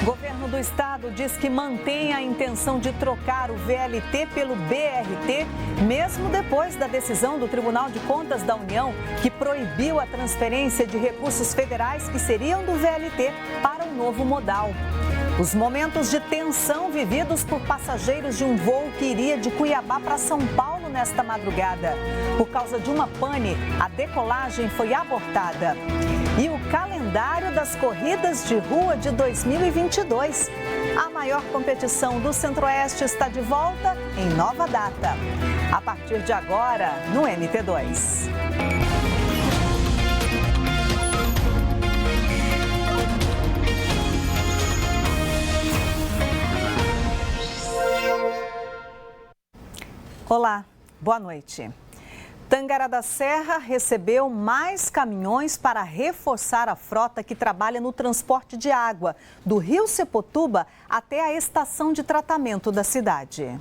O governo do estado diz que mantém a intenção de trocar o VLT pelo BRT, mesmo depois da decisão do Tribunal de Contas da União, que proibiu a transferência de recursos federais que seriam do VLT para o novo modal. Os momentos de tensão vividos por passageiros de um voo que iria de Cuiabá para São Paulo nesta madrugada. Por causa de uma pane, a decolagem foi abortada. E o calendário das corridas de rua de 2022. A maior competição do Centro-Oeste está de volta em nova data. A partir de agora, no MT2. Olá, boa noite. Tangará da Serra recebeu mais caminhões para reforçar a frota que trabalha no transporte de água do Rio Sepotuba até a estação de tratamento da cidade.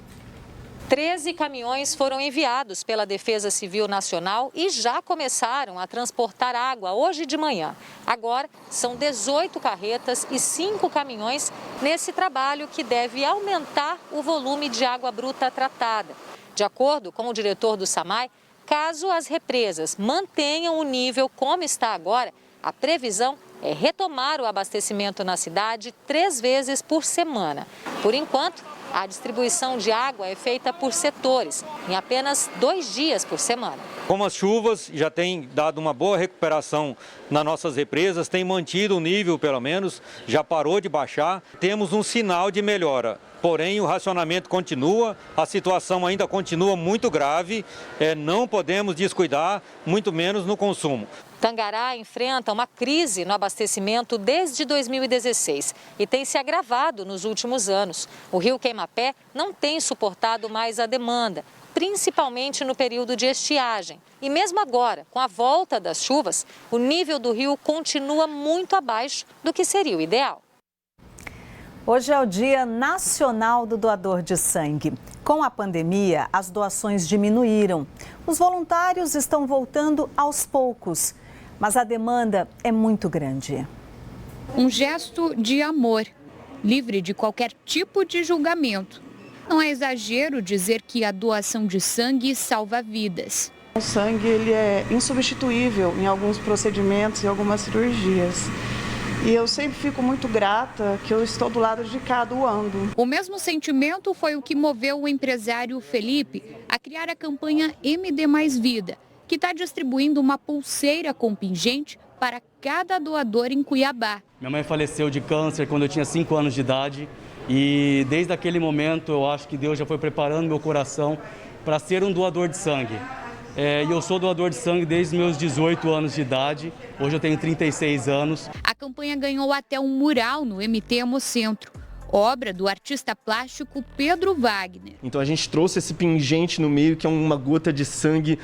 13 caminhões foram enviados pela Defesa Civil Nacional e já começaram a transportar água hoje de manhã. Agora, são 18 carretas e 5 caminhões nesse trabalho que deve aumentar o volume de água bruta tratada. De acordo com o diretor do SAMAI, caso as represas mantenham o nível como está agora, a previsão é retomar o abastecimento na cidade 3 vezes por semana. Por enquanto, a distribuição de água é feita por setores, em apenas 2 dias por semana. Como as chuvas já têm dado uma boa recuperação nas nossas represas, tem mantido o nível pelo menos, já parou de baixar, temos um sinal de melhora. Porém, o racionamento continua, a situação ainda continua muito grave, não podemos descuidar, muito menos no consumo. Tangará enfrenta uma crise no abastecimento desde 2016 e tem se agravado nos últimos anos. O rio Queima-Pé não tem suportado mais a demanda, principalmente no período de estiagem. E mesmo agora, com a volta das chuvas, o nível do rio continua muito abaixo do que seria o ideal. Hoje é o Dia Nacional do Doador de Sangue. Com a pandemia, as doações diminuíram. Os voluntários estão voltando aos poucos, mas a demanda é muito grande. Um gesto de amor, livre de qualquer tipo de julgamento. Não é exagero dizer que a doação de sangue salva vidas. O sangue ele é insubstituível em alguns procedimentos e algumas cirurgias. E eu sempre fico muito grata que eu estou do lado de cá doando. O mesmo sentimento foi o que moveu o empresário Felipe a criar a campanha MD Mais Vida, que está distribuindo uma pulseira com pingente para cada doador em Cuiabá. Minha mãe faleceu de câncer quando eu tinha 5 anos de idade e desde aquele momento eu acho que Deus já foi preparando meu coração para ser um doador de sangue. E eu sou doador de sangue desde os meus 18 anos de idade, hoje eu tenho 36 anos. A campanha ganhou até um mural no MT Hemocentro, obra do artista plástico Pedro Wagner. Então a gente trouxe esse pingente no meio, que é uma gota de sangue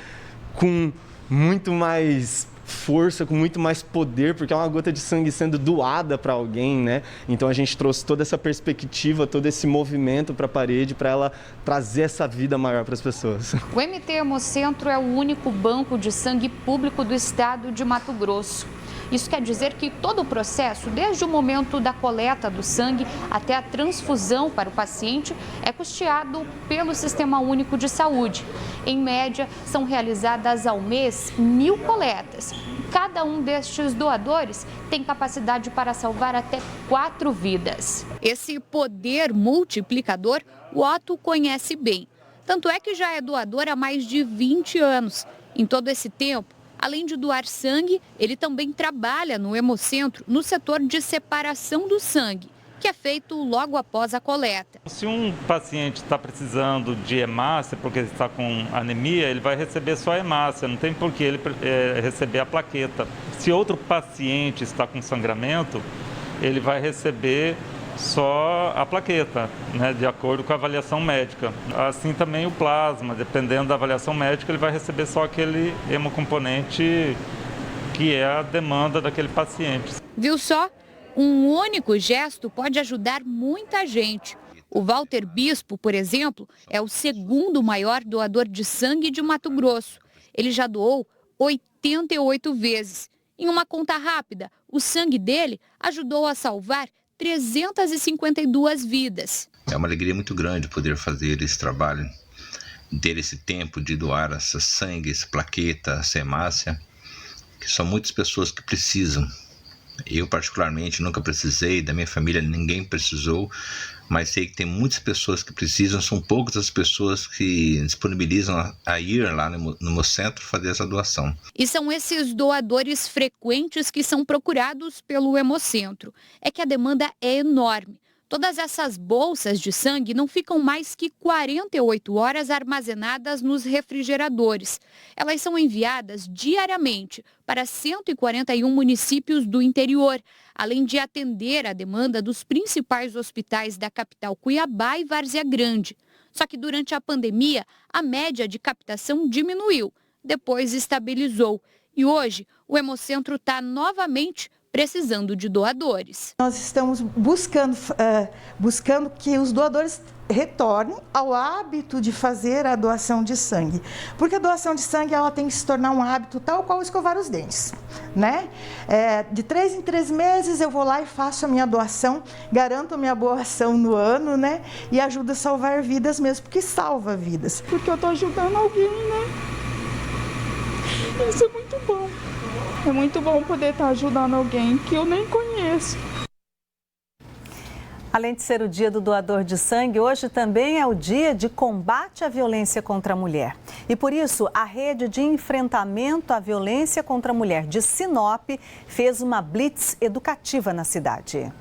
com muito mais força, com muito mais poder, porque é uma gota de sangue sendo doada para alguém, né? Então a gente trouxe toda essa perspectiva, todo esse movimento para a parede, para ela trazer essa vida maior para as pessoas. O MT Hemocentro é o único banco de sangue público do estado de Mato Grosso. Isso quer dizer que todo o processo, desde o momento da coleta do sangue até a transfusão para o paciente, é custeado pelo Sistema Único de Saúde. Em média, são realizadas ao mês 1.000 coletas. Cada um destes doadores tem capacidade para salvar até 4 vidas. Esse poder multiplicador, o Otto conhece bem. Tanto é que já é doador há mais de 20 anos. Em todo esse tempo, além de doar sangue, ele também trabalha no Hemocentro, no setor de separação do sangue, que é feito logo após a coleta. Se um paciente está precisando de hemácia, porque está com anemia, ele vai receber só a hemácia, não tem por que ele receber a plaqueta. Se outro paciente está com sangramento, ele vai receber só a plaqueta, né, de acordo com a avaliação médica. Assim também o plasma, dependendo da avaliação médica, ele vai receber só aquele hemocomponente que é a demanda daquele paciente. Viu só? Um único gesto pode ajudar muita gente. O Walter Bispo, por exemplo, é o segundo maior doador de sangue de Mato Grosso. Ele já doou 88 vezes. Em uma conta rápida, o sangue dele ajudou a salvar 352 vidas. É uma alegria muito grande poder fazer esse trabalho, ter esse tempo de doar essa sangue, essa plaqueta, essa hemácia, que são muitas pessoas que precisam. Eu, particularmente, nunca precisei, da minha família ninguém precisou, mas sei que tem muitas pessoas que precisam, são poucas as pessoas que disponibilizam a ir lá no Hemocentro fazer essa doação. E são esses doadores frequentes que são procurados pelo Hemocentro. É que a demanda é enorme. Todas essas bolsas de sangue não ficam mais que 48 horas armazenadas nos refrigeradores. Elas são enviadas diariamente para 141 municípios do interior, além de atender a demanda dos principais hospitais da capital Cuiabá e Várzea Grande. Só que durante a pandemia, a média de captação diminuiu, depois estabilizou. E hoje, o Hemocentro está novamente precisando de doadores. Nós estamos buscando que os doadores retornem ao hábito de fazer a doação de sangue. Porque a doação de sangue ela tem que se tornar um hábito tal qual escovar os dentes, né? De 3 em 3 meses eu vou lá e faço a minha doação, garanto a minha boa ação no ano, né? E ajuda a salvar vidas mesmo, porque salva vidas. Porque eu estou ajudando alguém, né? Isso é muito bom. É muito bom poder estar ajudando alguém que eu nem conheço. Além de ser o dia do doador de sangue, hoje também é o dia de combate à violência contra a mulher. E por isso, a Rede de Enfrentamento à Violência contra a Mulher de Sinop fez uma blitz educativa na cidade.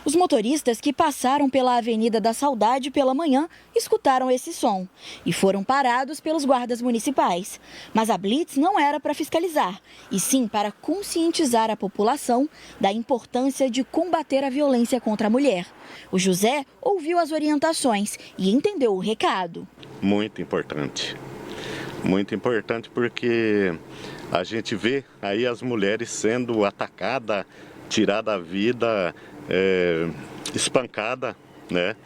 Os motoristas que passaram pela Avenida da Saudade pela manhã escutaram esse som e foram parados pelos guardas municipais. Mas a blitz não era para fiscalizar, e sim para conscientizar a população da importância de combater a violência contra a mulher. O José ouviu as orientações e entendeu o recado. Muito importante porque a gente vê aí as mulheres sendo atacadas, tirada a vida, espancada, né?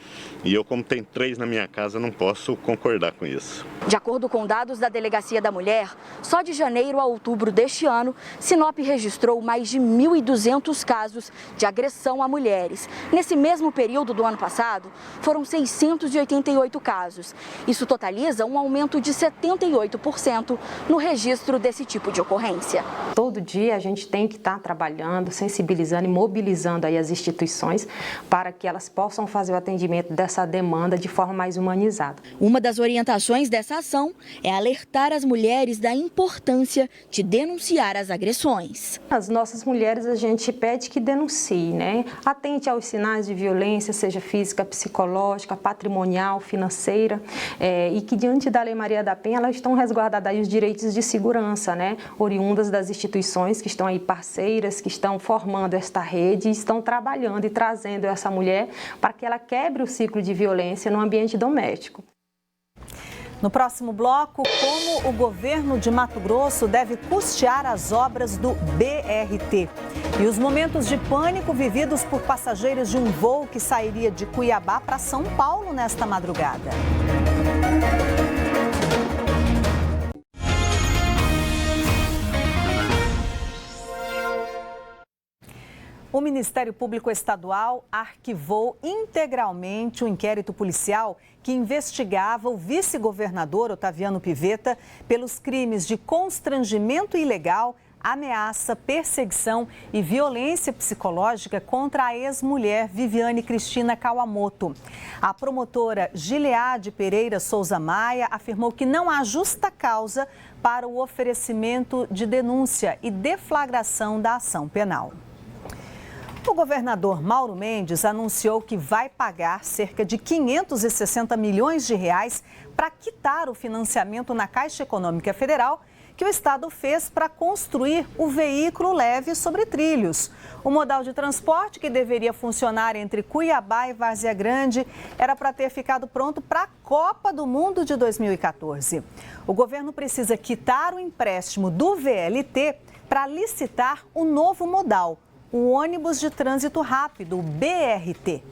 E eu, como tenho 3 na minha casa, não posso concordar com isso. De acordo com dados da Delegacia da Mulher, só de janeiro a outubro deste ano, Sinop registrou mais de 1.200 casos de agressão a mulheres. Nesse mesmo período do ano passado, foram 688 casos. Isso totaliza um aumento de 78% no registro desse tipo de ocorrência. Todo dia a gente tem que estar trabalhando, sensibilizando e mobilizando aí as instituições para que elas possam fazer o atendimento dessa demanda de forma mais humanizada. Uma das orientações dessa ação é alertar as mulheres da importância de denunciar as agressões. As nossas mulheres, a gente pede que denunciem, né? Atente aos sinais de violência, seja física, psicológica, patrimonial, financeira, e que diante da Lei Maria da Penha, elas estão resguardadas aí os direitos de segurança, né? Oriundas das instituições que estão aí parceiras, que estão formando esta rede, estão trabalhando e trazendo essa mulher para que ela quebre o ciclo de violência no ambiente doméstico. No próximo bloco, como o governo de Mato Grosso deve custear as obras do BRT. E os momentos de pânico vividos por passageiros de um voo que sairia de Cuiabá para São Paulo nesta madrugada. O Ministério Público Estadual arquivou integralmente o inquérito policial que investigava o vice-governador Otaviano Pivetta pelos crimes de constrangimento ilegal, ameaça, perseguição e violência psicológica contra a ex-mulher Viviane Cristina Kawamoto. A promotora Gileade Pereira Souza Maia afirmou que não há justa causa para o oferecimento de denúncia e deflagração da ação penal. O governador Mauro Mendes anunciou que vai pagar cerca de 560 milhões de reais para quitar o financiamento na Caixa Econômica Federal que o Estado fez para construir o veículo leve sobre trilhos. O modal de transporte, que deveria funcionar entre Cuiabá e Várzea Grande, era para ter ficado pronto para a Copa do Mundo de 2014. O governo precisa quitar o empréstimo do VLT para licitar o novo modal, o ônibus de trânsito rápido, o BRT.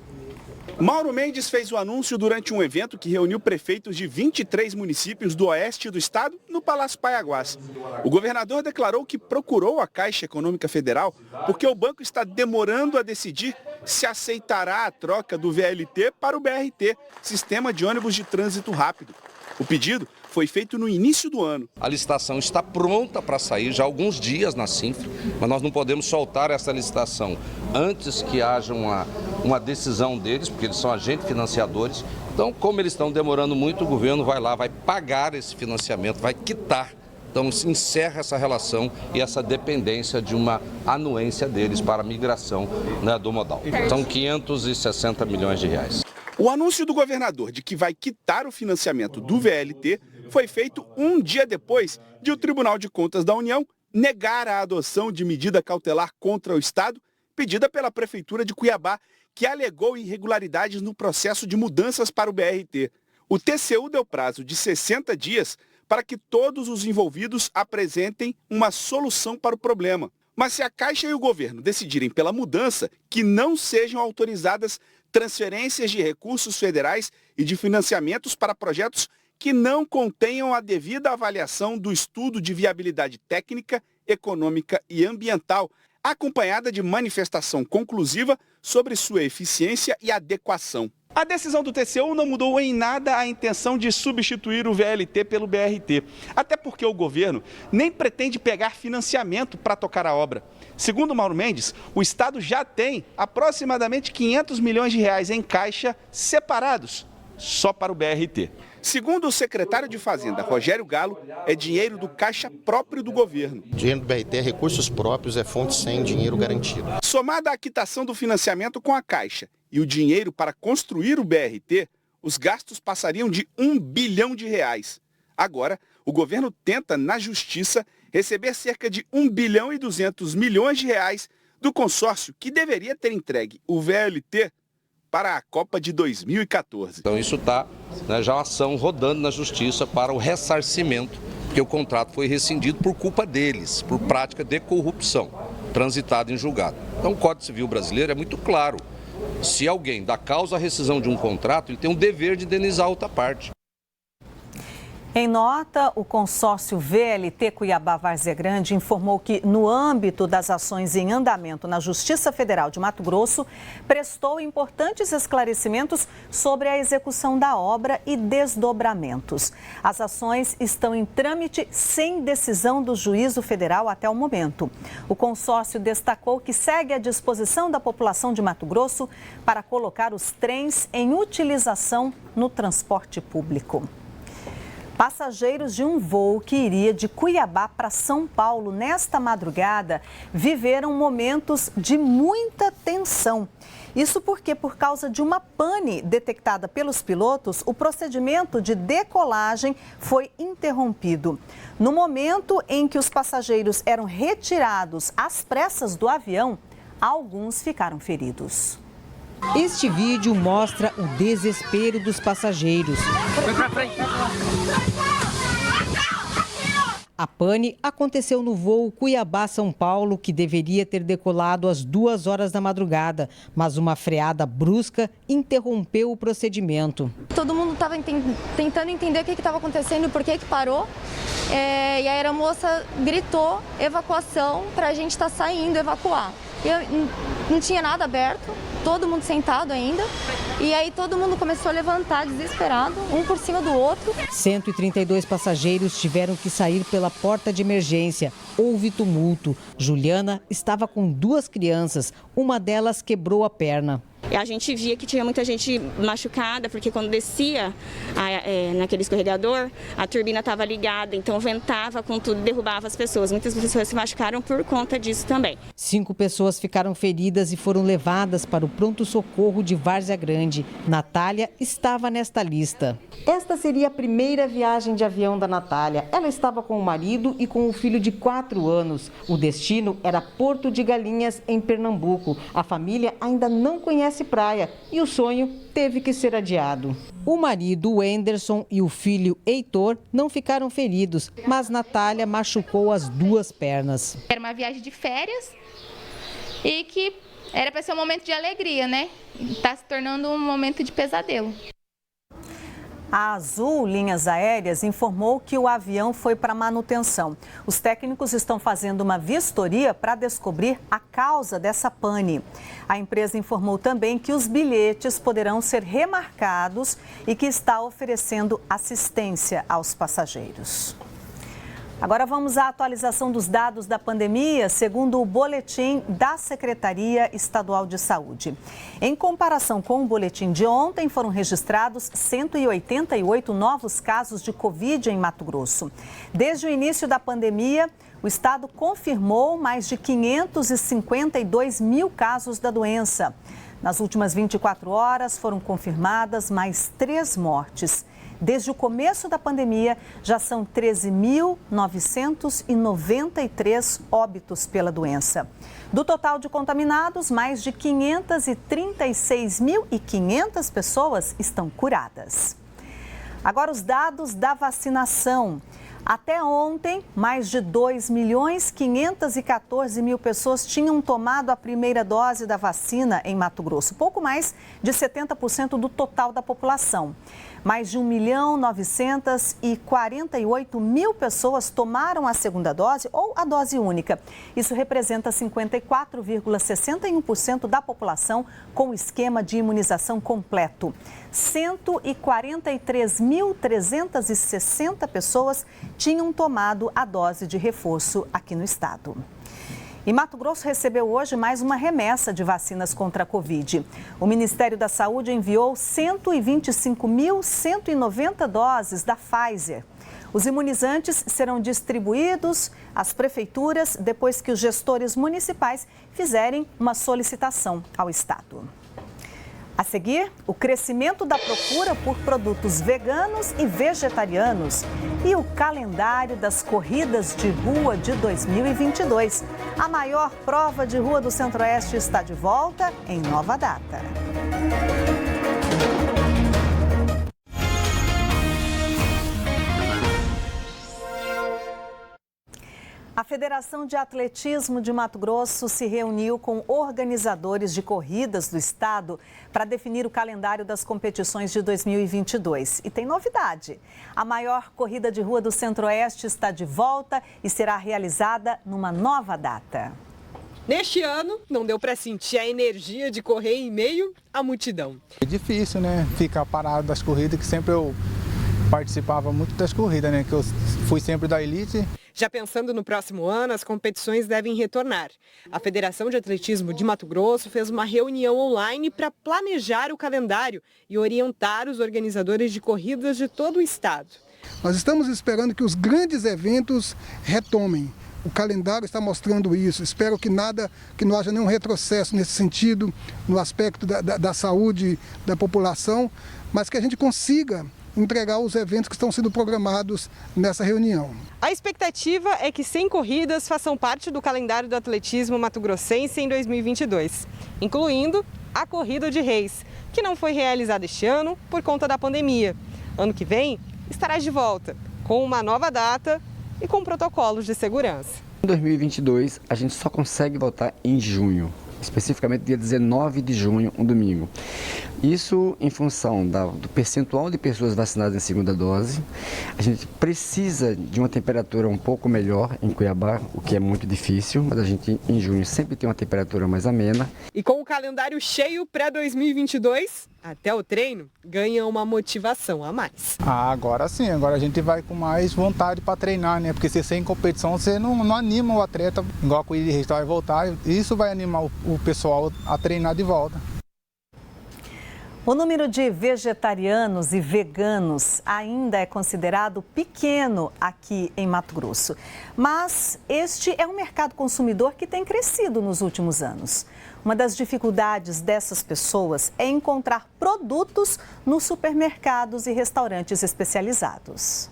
Mauro Mendes fez o anúncio durante um evento que reuniu prefeitos de 23 municípios do oeste do estado no Palácio Paiaguás. O governador declarou que procurou a Caixa Econômica Federal porque o banco está demorando a decidir se aceitará a troca do VLT para o BRT, Sistema de Ônibus de Trânsito Rápido. O pedido foi feito no início do ano. A licitação está pronta para sair já há alguns dias na Cinfra, mas nós não podemos soltar essa licitação antes que haja uma decisão deles, porque eles são agentes financiadores. Então, como eles estão demorando muito, o governo vai lá, vai pagar esse financiamento, vai quitar. Então, se encerra essa relação e essa dependência de uma anuência deles para a migração, né, do modal. São 560 milhões de reais. O anúncio do governador de que vai quitar o financiamento do VLT foi feito um dia depois de o Tribunal de Contas da União negar a adoção de medida cautelar contra o Estado, pedida pela Prefeitura de Cuiabá, que alegou irregularidades no processo de mudanças para o BRT. O TCU deu prazo de 60 dias para que todos os envolvidos apresentem uma solução para o problema. Mas se a Caixa e o governo decidirem pela mudança, que não sejam autorizadas transferências de recursos federais e de financiamentos para projetos que não contenham a devida avaliação do estudo de viabilidade técnica, econômica e ambiental, acompanhada de manifestação conclusiva sobre sua eficiência e adequação. A decisão do TCU não mudou em nada a intenção de substituir o VLT pelo BRT, até porque o governo nem pretende pegar financiamento para tocar a obra. Segundo Mauro Mendes, o Estado já tem aproximadamente 500 milhões de reais em caixa separados só para o BRT. Segundo o secretário de Fazenda, Rogério Galo, é dinheiro do caixa próprio do governo. Dinheiro do BRT é recursos próprios, é fonte sem dinheiro garantido. Somada a quitação do financiamento com a Caixa e o dinheiro para construir o BRT, os gastos passariam de 1 bilhão de reais. Agora, o governo tenta, na Justiça, receber cerca de 1 bilhão e 200 milhões de reais do consórcio que deveria ter entregue o VLT para a Copa de 2014. Então isso está, né, já uma ação rodando na Justiça para o ressarcimento, porque o contrato foi rescindido por culpa deles, por prática de corrupção, transitado em julgado. Então o Código Civil brasileiro é muito claro. Se alguém dá causa à rescisão de um contrato, ele tem um dever de indenizar a outra parte. Em nota, o consórcio VLT Cuiabá-Várzea Grande informou que, no âmbito das ações em andamento na Justiça Federal de Mato Grosso, prestou importantes esclarecimentos sobre a execução da obra e desdobramentos. As ações estão em trâmite sem decisão do juízo federal até o momento. O consórcio destacou que segue à disposição da população de Mato Grosso para colocar os trens em utilização no transporte público. Passageiros de um voo que iria de Cuiabá para São Paulo nesta madrugada viveram momentos de muita tensão. Isso porque, por causa de uma pane detectada pelos pilotos, o procedimento de decolagem foi interrompido. No momento em que os passageiros eram retirados às pressas do avião, alguns ficaram feridos. Este vídeo mostra o desespero dos passageiros. A pane aconteceu no voo Cuiabá-São Paulo, que deveria ter decolado às 2 horas da madrugada, mas uma freada brusca interrompeu o procedimento. Todo mundo estava tentando entender o que estava acontecendo e por que parou. E a aeromoça gritou evacuação para a gente estar saindo, evacuar. Não tinha nada aberto, todo mundo sentado ainda. E aí todo mundo começou a levantar desesperado, um por cima do outro. 132 passageiros tiveram que sair pela porta de emergência. Houve tumulto. Juliana estava com 2 crianças, uma delas quebrou a perna. A gente via que tinha muita gente machucada, porque quando descia naquele escorregador, a turbina estava ligada, então ventava com tudo, derrubava as pessoas. Muitas pessoas se machucaram por conta disso também. 5 pessoas ficaram feridas e foram levadas para o pronto-socorro de Várzea Grande. Natália estava nesta lista. Esta seria a primeira viagem de avião da Natália. Ela estava com o marido e com o filho de 4 anos. O destino era Porto de Galinhas, em Pernambuco. A família ainda não conhece praia e o sonho teve que ser adiado. O marido, Wenderson, e o filho, Heitor, não ficaram feridos, mas Natália machucou as 2 pernas. Era uma viagem de férias e que era para ser um momento de alegria, né? Está se tornando um momento de pesadelo. A Azul Linhas Aéreas informou que o avião foi para manutenção. Os técnicos estão fazendo uma vistoria para descobrir a causa dessa pane. A empresa informou também que os bilhetes poderão ser remarcados e que está oferecendo assistência aos passageiros. Agora vamos à atualização dos dados da pandemia, segundo o boletim da Secretaria Estadual de Saúde. Em comparação com o boletim de ontem, foram registrados 188 novos casos de Covid em Mato Grosso. Desde o início da pandemia, o estado confirmou mais de 552 mil casos da doença. Nas últimas 24 horas, foram confirmadas mais 3 mortes. Desde o começo da pandemia, já são 13.993 óbitos pela doença. Do total de contaminados, mais de 536.500 pessoas estão curadas. Agora, os dados da vacinação. Até ontem, mais de 2.514.000 pessoas tinham tomado a primeira dose da vacina em Mato Grosso, pouco mais de 70% do total da população. Mais de 1.948.000 pessoas tomaram a segunda dose ou a dose única. Isso representa 54,61% da população com o esquema de imunização completo. 143.360 pessoas tinham tomado a dose de reforço aqui no estado. E Mato Grosso recebeu hoje mais uma remessa de vacinas contra a Covid. O Ministério da Saúde enviou 125.190 doses da Pfizer. Os imunizantes serão distribuídos às prefeituras depois que os gestores municipais fizerem uma solicitação ao estado. A seguir, o crescimento da procura por produtos veganos e vegetarianos e o calendário das corridas de rua de 2022. A maior prova de rua do Centro-Oeste está de volta em nova data. A Federação de Atletismo de Mato Grosso se reuniu com organizadores de corridas do estado para definir o calendário das competições de 2022. E tem novidade: a maior corrida de rua do Centro-Oeste está de volta e será realizada numa nova data. Neste ano, não deu para sentir a energia de correr em meio à multidão. É difícil, né? Ficar parado das corridas, que sempre eu participava muito das corridas, né? Que eu fui sempre da elite. Já pensando no próximo ano, as competições devem retornar. A Federação de Atletismo de Mato Grosso fez uma reunião online para planejar o calendário e orientar os organizadores de corridas de todo o estado. Nós estamos esperando que os grandes eventos retomem. O calendário está mostrando isso. Espero que não haja nenhum retrocesso nesse sentido, no aspecto da saúde da população, mas que a gente consiga entregar os eventos que estão sendo programados nessa reunião. A expectativa é que 100 corridas façam parte do calendário do atletismo mato-grossense em 2022, incluindo a Corrida de Reis, que não foi realizada este ano por conta da pandemia. Ano que vem estará de volta, com uma nova data e com protocolos de segurança. Em 2022, a gente só consegue voltar em junho, especificamente dia 19 de junho, um domingo. Isso em função do percentual de pessoas vacinadas em segunda dose. A gente precisa de uma temperatura um pouco melhor em Cuiabá, o que é muito difícil, mas a gente em junho sempre tem uma temperatura mais amena. E com o calendário cheio pré-2022, até o treino ganha uma motivação a mais. Agora sim, agora a gente vai com mais vontade para treinar, né? Porque se sem competição você não anima o atleta, igual a corrida de reis vai voltar, isso vai animar o pessoal a treinar de volta. O número de vegetarianos e veganos ainda é considerado pequeno aqui em Mato Grosso. Mas este é um mercado consumidor que tem crescido nos últimos anos. Uma das dificuldades dessas pessoas é encontrar produtos nos supermercados e restaurantes especializados.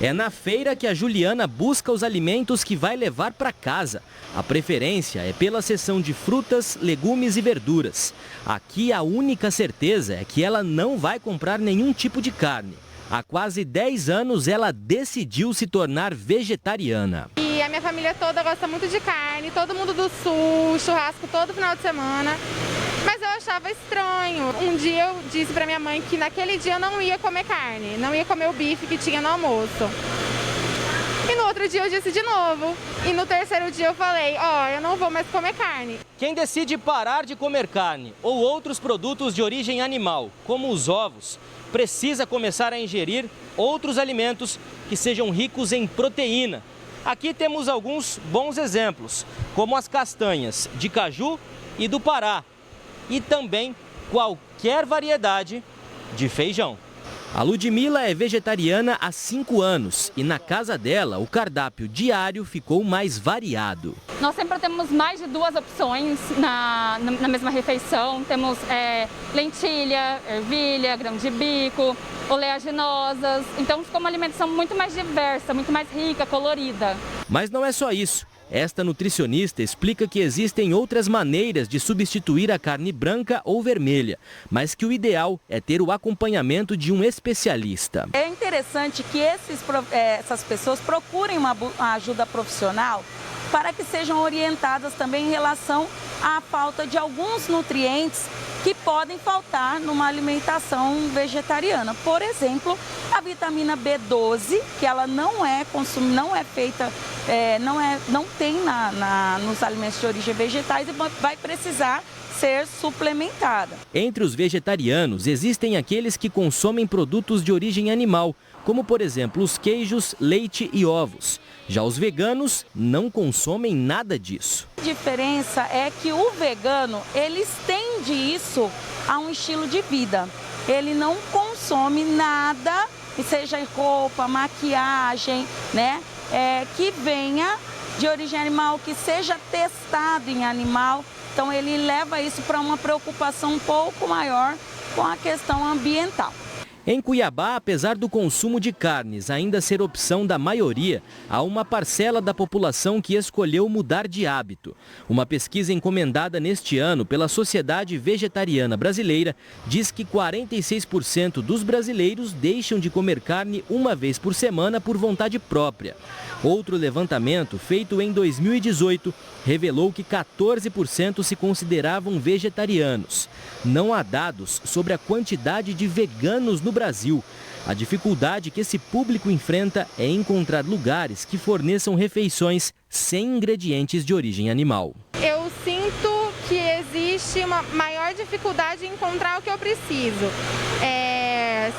É na feira que a Juliana busca os alimentos que vai levar para casa. A preferência é pela seção de frutas, legumes e verduras. Aqui a única certeza é que ela não vai comprar nenhum tipo de carne. Há quase 10 anos ela decidiu se tornar vegetariana. E a minha família toda gosta muito de carne, todo mundo do sul, churrasco todo final de semana. Mas eu achava estranho. Um dia eu disse pra minha mãe que naquele dia eu não ia comer carne, não ia comer o bife que tinha no almoço. E no outro dia eu disse de novo. E no terceiro dia eu falei, eu não vou mais comer carne. Quem decide parar de comer carne ou outros produtos de origem animal, como os ovos, precisa começar a ingerir outros alimentos que sejam ricos em proteína. Aqui temos alguns bons exemplos, como as castanhas de caju e do Pará. E também qualquer variedade de feijão. A Ludmila é vegetariana há 5 anos e na casa dela o cardápio diário ficou mais variado. Nós sempre temos mais de 2 opções na mesma refeição. Temos lentilha, ervilha, grão de bico, oleaginosas. Então ficou uma alimentação muito mais diversa, muito mais rica, colorida. Mas não é só isso. Esta nutricionista explica que existem outras maneiras de substituir a carne branca ou vermelha, mas que o ideal é ter o acompanhamento de um especialista. É interessante que essas pessoas procurem uma ajuda profissional para que sejam orientadas também em relação à falta de alguns nutrientes que podem faltar numa alimentação vegetariana. Por exemplo, a vitamina B12, que ela não é consumida, não é feita, não tem nos alimentos de origem vegetais e vai precisar ser suplementada. Entre os vegetarianos, existem aqueles que consomem produtos de origem animal, como por exemplo os queijos, leite e ovos. Já os veganos não consomem nada disso. A diferença é que o vegano, ele estende isso a um estilo de vida. Ele não consome nada, seja roupa, maquiagem, né, que venha de origem animal, que seja testado em animal. Então ele leva isso para uma preocupação um pouco maior com a questão ambiental. Em Cuiabá, apesar do consumo de carnes ainda ser opção da maioria, há uma parcela da população que escolheu mudar de hábito. Uma pesquisa encomendada neste ano pela Sociedade Vegetariana Brasileira diz que 46% dos brasileiros deixam de comer carne uma vez por semana por vontade própria. Outro levantamento, feito em 2018, revelou que 14% se consideravam vegetarianos. Não há dados sobre a quantidade de veganos no Brasil. A dificuldade que esse público enfrenta é encontrar lugares que forneçam refeições sem ingredientes de origem animal. Eu sinto que existe uma maior dificuldade em encontrar o que eu preciso.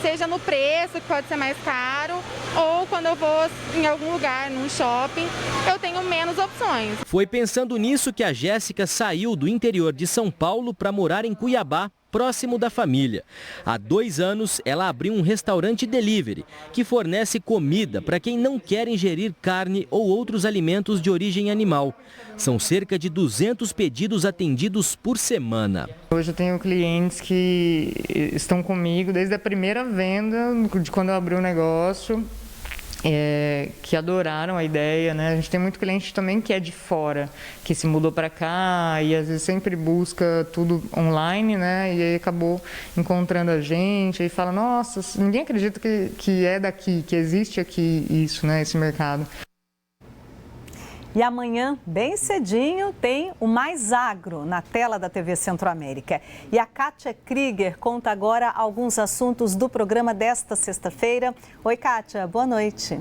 Seja no preço, que pode ser mais caro, ou quando eu vou em algum lugar, num shopping, eu tenho menos opções. Foi pensando nisso que a Jéssica saiu do interior de São Paulo para morar em Cuiabá, próximo da família. Há 2 anos, ela abriu um restaurante delivery, que fornece comida para quem não quer ingerir carne ou outros alimentos de origem animal. São cerca de 200 pedidos atendidos por semana. Hoje eu tenho clientes que estão comigo desde a primeira venda, de quando eu abri o negócio. Que adoraram a ideia, né? A gente tem muito cliente também que é de fora, que se mudou para cá e às vezes sempre busca tudo online, né? E aí acabou encontrando a gente e fala, nossa, ninguém acredita que é daqui, que existe aqui isso, né? Esse mercado. E amanhã, bem cedinho, tem o Mais Agro na tela da TV Centro-América. E a Kátia Krieger conta agora alguns assuntos do programa desta sexta-feira. Oi, Kátia, boa noite.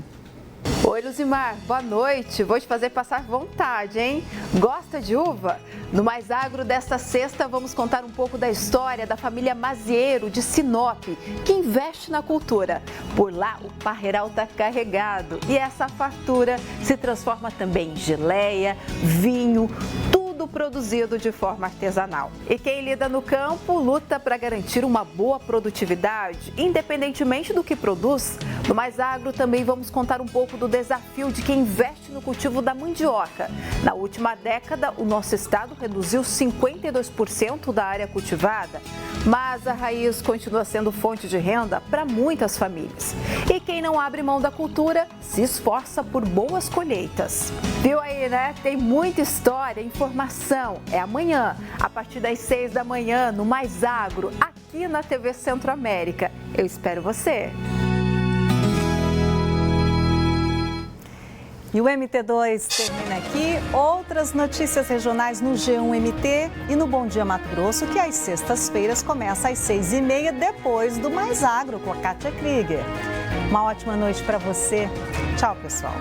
Oi, Luzimar, boa noite. Vou te fazer passar vontade, hein? Gosta de uva? No Mais Agro desta sexta, vamos contar um pouco da história da família Mazieiro de Sinop, que investe na cultura. Por lá, o parreiral está carregado e essa fartura se transforma também em geleia, vinho, tudo produzido de forma artesanal. E quem lida no campo luta para garantir uma boa produtividade, independentemente do que produz. No Mais Agro também vamos contar um pouco do desafio de quem investe no cultivo da mandioca. Na última década, o nosso estado reduziu 52% da área cultivada, mas a raiz continua sendo fonte de renda para muitas famílias. E quem não abre mão da cultura se esforça por boas colheitas. Viu aí, né? Tem muita história, informação. É amanhã, a partir das 6 da manhã, no Mais Agro, aqui na TV Centro-América. Eu espero você. E o MT2 termina aqui. Outras notícias regionais no G1MT e no Bom Dia Mato Grosso, que às sextas-feiras começa às 6h30, depois do Mais Agro, com a Kátia Krieger. Uma ótima noite para você. Tchau, pessoal.